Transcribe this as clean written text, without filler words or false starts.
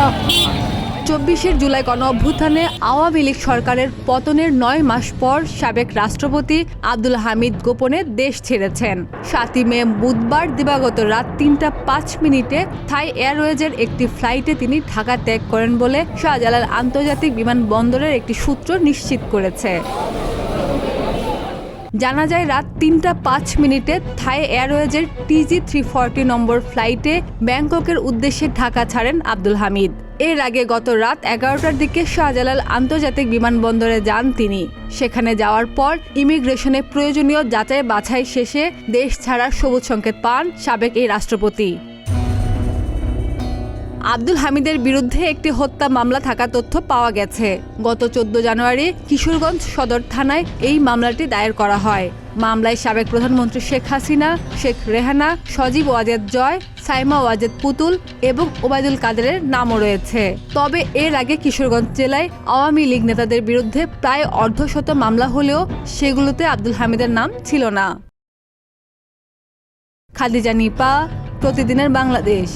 24 জুলাই গণঅভ্যুত্থানে আওয়ামী লীগ সরকারের পতনের 9 মাস পর সাবেক রাষ্ট্রপতি আব্দুল হামিদ গোপনে দেশ ছেড়েছেন। 7 মে বুধবার দিবাগত রাত 3:05 থাই এয়ারওয়েজের একটি ফ্লাইটে তিনি ঢাকা ত্যাগ করেন বলে শাহজালাল আন্তর্জাতিক বিমানবন্দরের একটি সূত্র নিশ্চিত করেছে। জানা যায় রাত 3:05 থাই এয়ারওয়েজের TG340 নম্বর ফ্লাইটে ব্যাংককের উদ্দেশ্যে ঢাকা ছাড়েন আব্দুল হামিদ। এর আগে গত রাত 11টার দিকে শাহজালাল আন্তর্জাতিক বিমানবন্দরে যান তিনি। সেখানে যাওয়ার পর ইমিগ্রেশনে প্রয়োজনীয় যাচাই বাছাই শেষে দেশ ছাড়ার সবুজ সংকেত পান সাবেক এই রাষ্ট্রপতি। আব্দুল হামিদের বিরুদ্ধে একটি হত্যা মামলা থাকার তথ্য পাওয়া গেছে। গত 14 জানুয়ারি কিশোরগঞ্জ সদর থানায় এই মামলাটি দায়ের করা হয়। মামলায় সাবেক প্রধানমন্ত্রী শেখ হাসিনা, শেখ রেহানা, সজীব ওয়াজেদ জয়, সাইমা ওয়াজেদ পুতুল এবং ওবায়দুল কাদেরের নামও রয়েছে। তবে এর আগে কিশোরগঞ্জ জেলায় আওয়ামী লীগ নেতাদের বিরুদ্ধে প্রায় অর্ধশত মামলা হলেও সেগুলোতে আব্দুল হামিদের নাম ছিল না। খাদিজা নিপা, প্রতিদিনের বাংলাদেশ।